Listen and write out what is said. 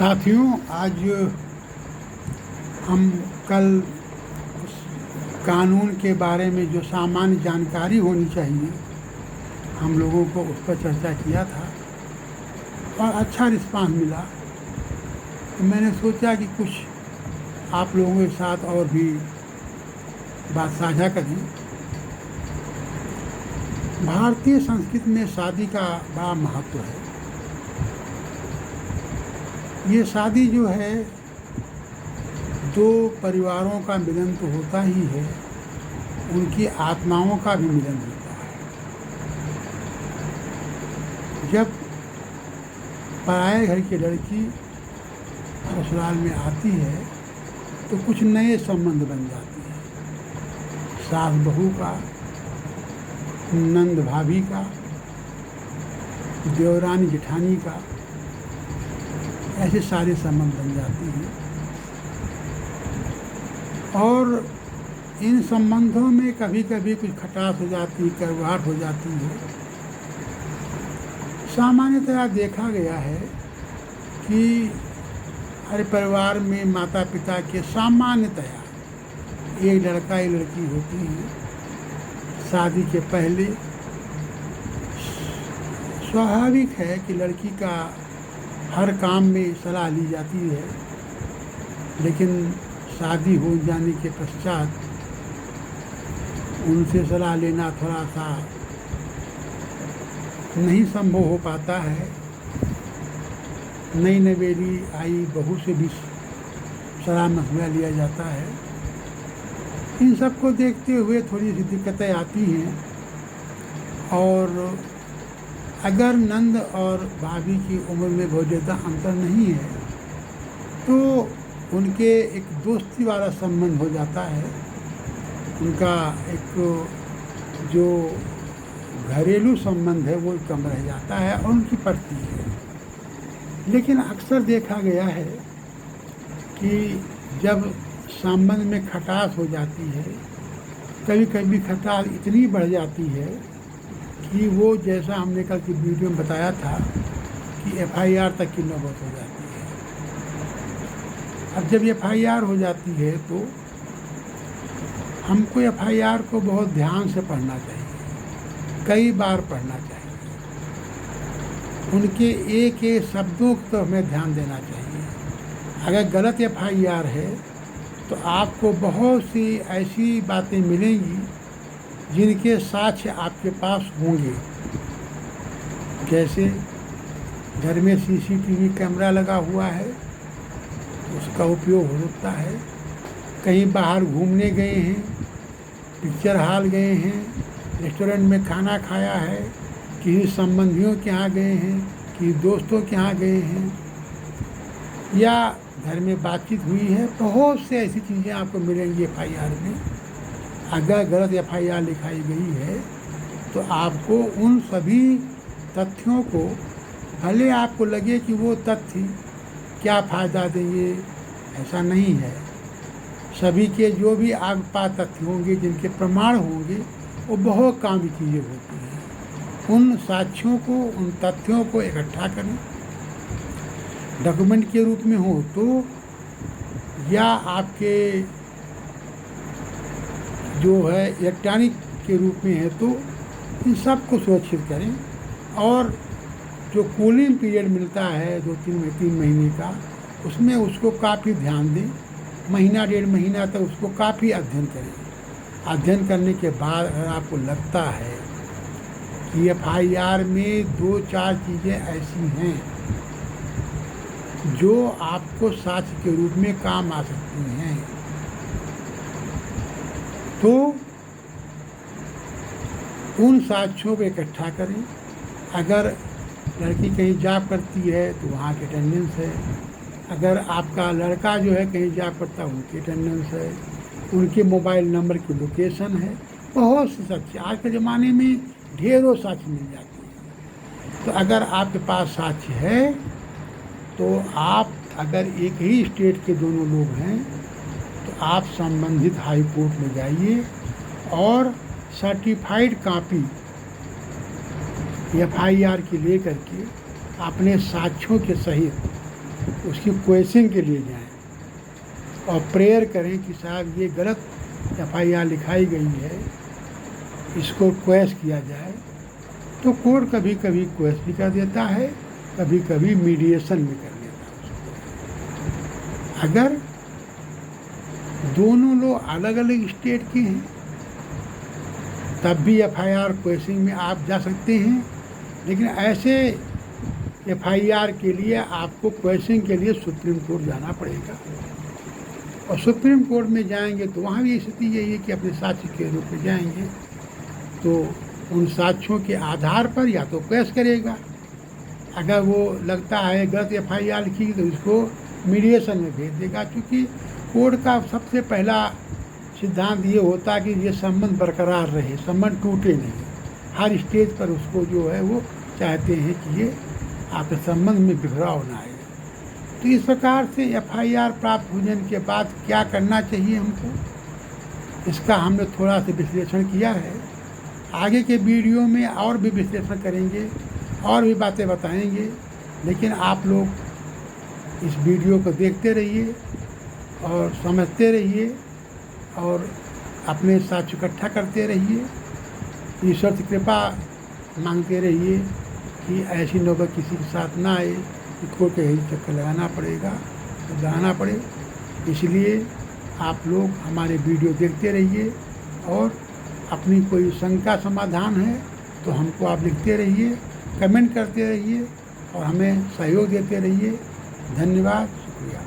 साथियों, आज हम कल उस कानून के बारे में जो सामान्य जानकारी होनी चाहिए हम लोगों को उस पर चर्चा किया था और अच्छा रिस्पांस मिला। तो मैंने सोचा कि कुछ आप लोगों के साथ और भी बात साझा करें। भारतीय संस्कृति में शादी का बड़ा महत्व है। ये शादी जो है दो परिवारों का मिलन तो होता ही है, उनकी आत्माओं का भी मिलन होता है। जब पराये घर की लड़की ससुराल में आती है तो कुछ नए संबंध बन जाते हैं। सास बहू का, नंद भाभी का, देवरानी जेठानी का, ऐसे सारे संबंध बन जाते हैं और इन संबंधों में कभी कभी कुछ खटास हो जाती है, कड़वाहट हो जाती है। सामान्यतया देखा गया है कि हर परिवार में माता पिता के सामान्यतया एक लड़का एक लड़की होती है। शादी के पहले स्वाभाविक है कि लड़की का हर काम में सलाह ली जाती है, लेकिन शादी हो जाने के पश्चात उनसे सलाह लेना थोड़ा सा नहीं संभव हो पाता है। नई नवेली आई बहू से भी सलाह मशवरा लिया जाता है। इन सबको देखते हुए थोड़ी सी दिक्कतें आती हैं और अगर नंद और भाभी की उम्र में बहुत ज़्यादा अंतर नहीं है तो उनके एक दोस्ती वाला संबंध हो जाता है। उनका एक जो घरेलू संबंध है वो कम रह जाता है और उनकी पड़ती है। लेकिन अक्सर देखा गया है कि जब संबंध में खटास हो जाती है, कभी कभी खटास इतनी बढ़ जाती है कि वो जैसा हमने कल की वीडियो में बताया था कि एफआईआर तक की नौबत हो जाती है। अब जब एफआईआर हो जाती है तो हमको एफआईआर को बहुत ध्यान से पढ़ना चाहिए, कई बार पढ़ना चाहिए। उनके एक एक शब्दों को हमें ध्यान देना चाहिए। अगर गलत एफआईआर है तो आपको बहुत सी ऐसी बातें मिलेंगी जिनके साक्ष्य आपके पास होंगे। जैसे घर में सीसीटीवी कैमरा लगा हुआ है, उसका उपयोग हो सकता है। कहीं बाहर घूमने गए हैं, पिक्चर हॉल गए हैं, रेस्टोरेंट में खाना खाया है, किसी संबंधियों के यहाँ गए हैं, किसी दोस्तों के यहाँ गए हैं, या घर में बातचीत हुई है। बहुत से ऐसी चीज़ें आपको मिलेंगी एफआईआर में। अगर गलत एफआईआर लिखाई गई है तो आपको उन सभी तथ्यों को, भले आपको लगे कि वो तथ्य क्या फ़ायदा देंगे, ऐसा नहीं है। सभी के जो भी आगपा तथ्य होंगे, जिनके प्रमाण होंगे, वो बहुत काम की चीज़ें होती हैं। उन साक्ष्यों को, उन तथ्यों को इकट्ठा करें, डॉक्यूमेंट के रूप में हो तो, या आपके जो है इलेक्ट्रॉनिक के रूप में है तो, इन सब को सुरक्षित करें। और जो कूलिंग पीरियड मिलता है 2-3 महीने का, उसमें उसको काफ़ी ध्यान दें। महीना 1.5 महीना तक उसको काफ़ी अध्ययन करें। अध्ययन करने के बाद अगर आपको लगता है कि एफआईआर में 2-4 चीज़ें ऐसी हैं जो आपको साक्ष्य के रूप में काम आ सकती हैं, तो उन साक्ष्यों को इकट्ठा करें। अगर लड़की कहीं जॉब करती है तो वहाँ की अटेंडेंस है। अगर आपका लड़का जो है कहीं जॉब करता है, उनकी अटेंडेंस है, उनके मोबाइल नंबर की लोकेशन है। बहुत से साक्ष्य आज के ज़माने में ढेरों साक्ष्य मिल जाते हैं। तो अगर आपके पास साक्ष्य है तो आप, अगर एक ही स्टेट के दोनों लोग हैं तो आप संबंधित हाई कोर्ट में जाइए और सर्टिफाइड कॉपी एफआईआर की लेकर के अपने साक्ष्यों के सहित उसकी क्वेश्चन के लिए जाएं और प्रेयर करें कि साहब ये गलत FIR लिखाई गई है, इसको क्वेश किया जाए। तो कोर्ट कभी कभी क्वेश भी कर देता है, कभी कभी मीडिएशन भी कर देता है। अगर दोनों लोग अलग अलग स्टेट के हैं तब भी FIR क्वेश्चन में आप जा सकते हैं, लेकिन ऐसे FIR के लिए आपको क्वेश्चन के लिए सुप्रीम कोर्ट जाना पड़ेगा। और सुप्रीम कोर्ट में जाएंगे तो वहाँ भी स्थिति यही है कि अपने साक्ष्य के रूप में जाएंगे, तो उन साक्ष्यों के आधार पर या तो केस करेगा, अगर वो लगता है गलत FIR लिखी तो इसको मीडिएशन में भेज देगा। क्योंकि कोर्ट का सबसे पहला सिद्धांत ये होता है कि ये संबंध बरकरार रहे, संबंध टूटे नहीं। हर स्टेज पर उसको जो है वो चाहते हैं कि ये आपके संबंध में बिखराव ना आए। तो इस प्रकार से FIR प्राप्त होने के बाद क्या करना चाहिए हमको, इसका हमने थोड़ा सा विश्लेषण किया है। आगे के वीडियो में और भी विश्लेषण करेंगे और भी बातें बताएंगे, लेकिन आप लोग इस वीडियो को देखते रहिए और समझते रहिए और अपने साक्ष्य इकट्ठा करते रहिए। ईश्वर से कृपा मांगते रहिए कि ऐसी नौबत किसी के साथ ना आए कि कोर्ट का यही चक्कर लगाना पड़े। इसलिए आप लोग हमारे वीडियो देखते रहिए और अपनी कोई शंका समाधान है तो हमको आप लिखते रहिए, कमेंट करते रहिए और हमें सहयोग देते रहिए। धन्यवाद, शुक्रिया।